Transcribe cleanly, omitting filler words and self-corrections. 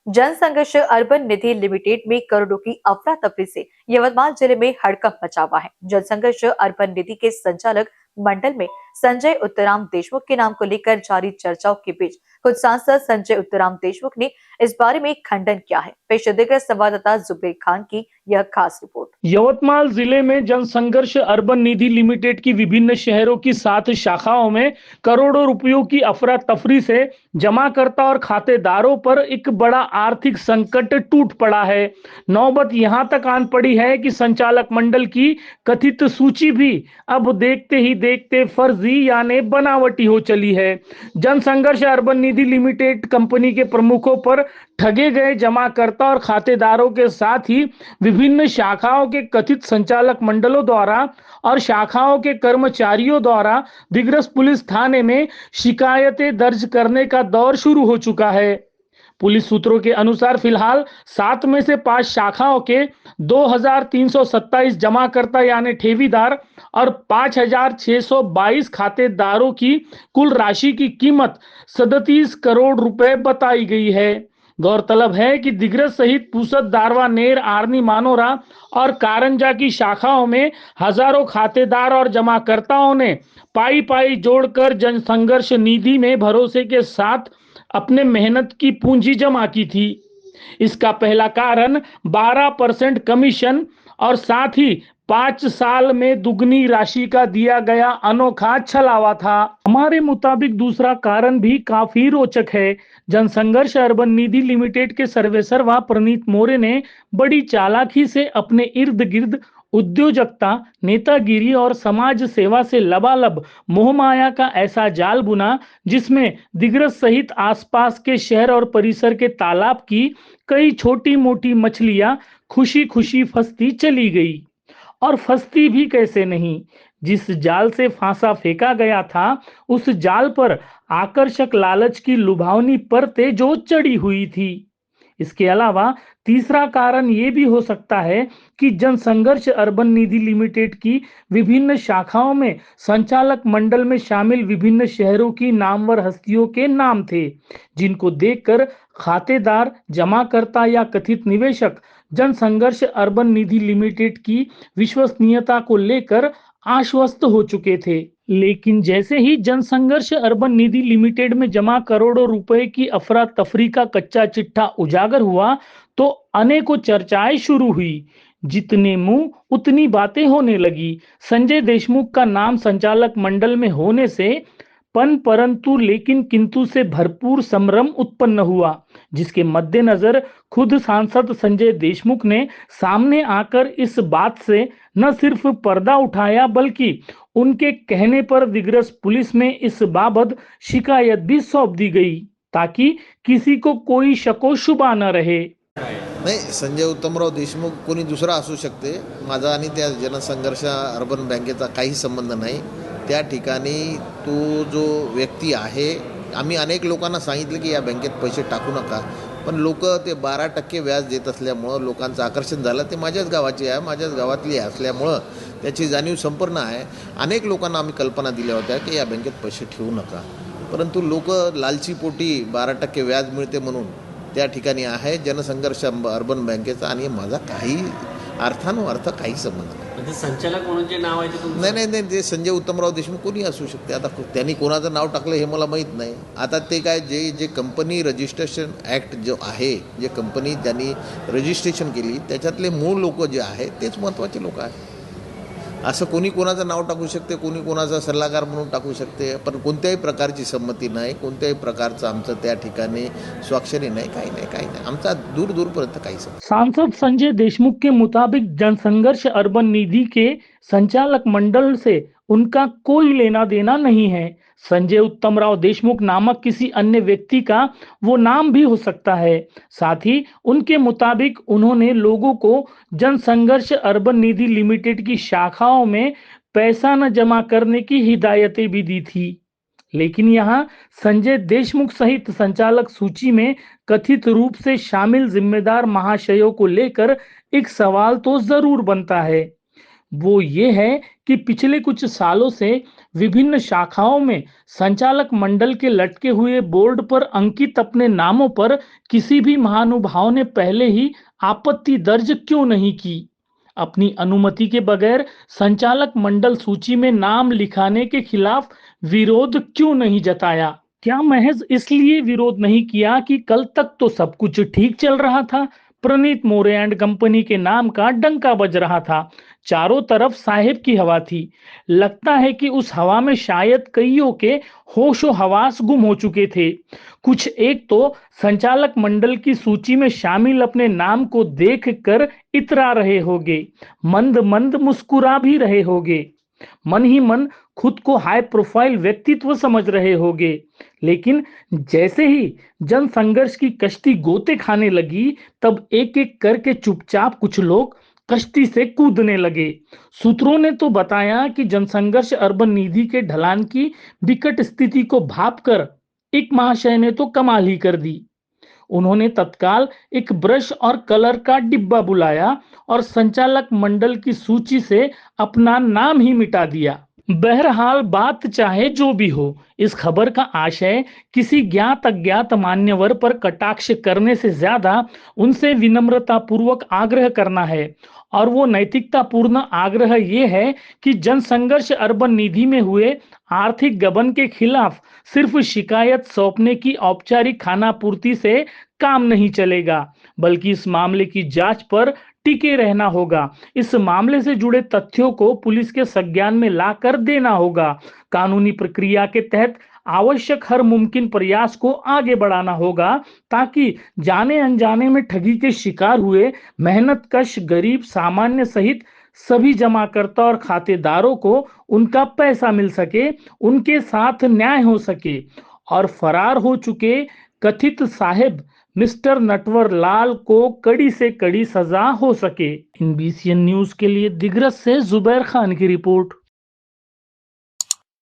जनसंघर्ष urban निधि limited में करोड़ों की अफरा तफरी से यवतमाल जिले में हड़कंप मचा हुआ है। जनसंघर्ष अर्बन निधि के संचालक मंडल में संजय उत्तराम देशमुख के नाम को लेकर जारी चर्चाओं के बीच खुद सांसद संजय उत्तराम देशमुख ने इस बारे में खंडन किया है। पेश है संवाददाता जुबेर खान की यह खास रिपोर्ट। यवतमाल जिले में जनसंघर्ष अर्बन निधि लिमिटेड की विभिन्न शहरों की 7 शाखाओं में करोड़ों रुपयों की अफरा तफरी से जमाकर्ता और खातेदारों पर एक बड़ा आर्थिक संकट टूट पड़ा है। नौबत यहां तक आन पड़ी है कि संचालक मंडल की कथित सूची भी अब देखते ही देखते फर्जी यानी बनावटी हो चली है। जनसंघर्ष अर्बन निधि लिमिटेड कंपनी के प्रमुखों पर ठगे गए जमाकर्ता और खातेदारों के साथ ही विभिन्न शाखाओं के कथित संचालक मंडलों द्वारा और शाखाओं के कर्मचारियों द्वारा दिग्रस पुलिस थाने में शिकायतें दर्ज करने का दौर शुरू हो चुका है। पुलिस सूत्रों के अनुसार फिलहाल 7 में से 5 शाखाओं के 2327 जमाकर्ता यानी ठेवीदार और 5622 खातेदारों की कुल राशि की कीमत 37 करोड़ रुपए बताई गई है। गौरतलब है कि दिग्रस सहित पुसद, दारवा, नेर, आर्नी, मानोरा और कारंजा की शाखाओं में हजारों खातेदार और जमाकर्ताओं ने पाई पाई जोड़कर जनसंघर्ष निधि में भरोसे के साथ अपने मेहनत की पूंजी जमा की थी। इसका पहला कारण 12% कमीशन और साथ ही 5 साल में दुगनी राशि का दिया गया अनोखा छलावा था। हमारे मुताबिक दूसरा कारण भी काफी रोचक है। जनसंघर्ष अर्बन निधि लिमिटेड के सर्वेसर्वा प्रनीत मोरे ने बड़ी चालाकी से अपने इर्द गिर्द उद्योजकता, नेतागिरी और समाज सेवा से लबालब मोहमाया का ऐसा जाल बुना जिसमें दिग्रस सहित आसपास के शहर और परिसर के तालाब की कई छोटी मोटी मछलियां खुशी खुशी फंसती चली गई। और फंसती भी कैसे नहीं, जिस जाल से फांसा फेंका गया था उस जाल पर आकर्षक लालच की लुभावनी परतें जो चढ़ी हुई थी। इसके अलावा तीसरा कारण ये भी हो सकता है कि जनसंघर्ष अर्बन निधि लिमिटेड की विभिन्न शाखाओं में संचालक मंडल में शामिल विभिन्न शहरों की नामवर हस्तियों के नाम थे, जिनको देखकर खातेदार, जमाकर्ता या कथित निवेशक जनसंघर्ष अर्बन निधि लिमिटेड की विश्वसनीयता को लेकर आश्वस्त हो चुके थे। लेकिन जैसे ही जनसंघर्ष अर्बन निधि लिमिटेड में जमा करोड़ों रुपए की अफरा तफरी का कच्चा चिट्ठा उजागर हुआ तो अनेकों चर्चाएं शुरू हुई। जितने मुंह उतनी बातें होने लगी। संजय देशमुख का नाम संचालक मंडल में होने से परंतु लेकिन किंतु से भरपूर संभ्रम उत्पन्न हुआ, जिसके मद्देनजर खुद सांसद संजय देशमुख ने सामने आकर इस बात से न सिर्फ पर्दा उठाया बल्कि उनके कहने पर दिग्रस पुलिस में इस बाबत शिकायत भी सौंप दी गई ताकि किसी को कोई शको शुबा न रहे। नाही, संजय उत्तमराव देशमुख कोणी दुसरा असू शकते। माझा आणि त्या जनसंघर्ष अर्बन बँकेचा काही संबंध नाही। त्या ठिकाणी तो जो व्यक्ती आहे, आम्ही अनेक लोकांना सांगितलं की या बँकेत पैसे टाकू नका, पण लोक ते 12% व्याज देत असल्यामुळं लोकांचं आकर्षण झालं। ते माझ्याच गावाचे आहे, माझ्याच गावातली असल्यामुळं त्याची जाणीव संपूर्ण आहे। अनेक लोकांना आम्ही कल्पना दिल्या होत्या की या बँकेत पैसे ठेवू नका, परंतु लोक लालचीपोटी 12% व्याज मिळते म्हणून त्या ठिकाणी आहे जनसंघर्ष अर्बन बँकेचा आणि माझा काही अर्थानुअर्थ काही संबंध नाही। म्हणजे संचालक म्हणून जे नाव आहे ते तुमचं? नाही नाही नाही, ते संजय उत्तमराव देशमुख कोणी असू शकते। आता त्यांनी कोणाचं नाव टाकलं हे मला माहीत नाही। आता ते काय जे कंपनी रजिस्ट्रेशन ॲक्ट जो आहे, जे कंपनी त्यांनी रजिस्ट्रेशन केली त्याच्यातले मूळ लोक जे आहे तेच महत्त्वाचे लोक आहेत। असं कोणी कोणाचं नाव टाकू शकते, कोणी कोणाचा सल्लागार म्हणून टाकू शकते, पण कोणत्याही प्रकारची संमती नाही, कोणत्याही प्रकारचं आमचं त्या ठिकाणी स्वाक्षरी नाही, काही नाही। आमचा दूरपर्यंत काही सांसद संजय देशमुख के मुताबिक जनसंघर्ष अर्बन निधि के संचालक मंडल से उनका कोई लेना देना नहीं है। संजय उत्तमराव देशमुख नामक किसी अन्य व्यक्ति का वो नाम भी हो सकता है। साथ ही उनके मुताबिक उन्होंने लोगों को जनसंघर्ष अर्बन निधि लिमिटेड की शाखाओं में पैसा न जमा करने की हिदायतें भी दी थी। लेकिन यहाँ संजय देशमुख सहित संचालक सूची में कथित रूप से शामिल जिम्मेदार महाशयों को लेकर एक सवाल तो जरूर बनता है। वो ये है कि पिछले कुछ सालों से विभिन्न शाखाओं में संचालक मंडल के लटके हुए बोर्ड पर अंकित अपने नामों पर किसी भी महानुभाव ने पहले ही आपत्ति दर्ज क्यों नहीं की? अपनी अनुमति के बगैर संचालक मंडल सूची में नाम लिखाने के खिलाफ विरोध क्यों नहीं जताया? क्या महज इसलिए विरोध नहीं किया कि कल तक तो सब कुछ ठीक चल रहा था? प्रणीत मोरे एंड कंपनी के नाम का डंका बज रहा था, चारों तरफ साहेब की हवा थी। लगता है कि उस हवा में शायद कईयों के होशो हवास गुम हो चुके थे। कुछ एक तो संचालक मंडल की सूची में शामिल अपने नाम को देखकर इतरा रहे होगे, मंद मंद मुस्कुरा भी रहे होगे, मन ही मन खुद को हाई प्रोफाइल व्यक्तित्व समझ रहे होगे। लेकिन जैसे ही जन संघर्ष की कश्ती गोते खाने लगी, तब एक एक करके चुपचाप कुछ लोग कश्ती से कूदने लगे। सूत्रों ने तो बताया कि जनसंघर्ष अर्बन निधि के ढलान की विकट स्थिति को भांपकर एक महाशय ने तो कमाल ही कर दी। उन्होंने तत्काल एक ब्रश और कलर का डिब्बा बुलाया और संचालक मंडल की सूची से अपना नाम ही मिटा दिया। बहरहाल बात चाहे जो भी हो, इस खबर का आशय किसी ज्ञात अज्ञात मान्यवर पर कटाक्ष करने से ज्यादा उनसे विनम्रता पूर्वक आग्रह करना है, और वो नैतिकता पूर्ण आग्रह ये है कि जनसंघर्ष अर्बन निधि में हुए आर्थिक गबन के खिलाफ सिर्फ शिकायत सौंपने की औपचारिक खानापूर्ति से काम नहीं चलेगा, बल्कि इस मामले की जांच पर टिके रहना होगा। इस मामले से जुड़े तथ्यों को पुलिस के संज्ञान में लाकर देना होगा। कानूनी प्रक्रिया के तहत आवश्यक हर मुमकिन प्रयास को आगे बढ़ाना होगा, ताकि जाने अनजाने में ठगी के शिकार हुए मेहनतकश गरीब सामान्य सहित सभी जमाकर्ता और खातेदारों को उनका पैसा मिल सके, उनके साथ न्याय हो सके और फरार हो चुके कथित साहेब मिस्टर नटवर लाल को कड़ी से कड़ी सजा हो सके। इन BCN न्यूज के लिए दिग्रस से जुबैर खान की रिपोर्ट।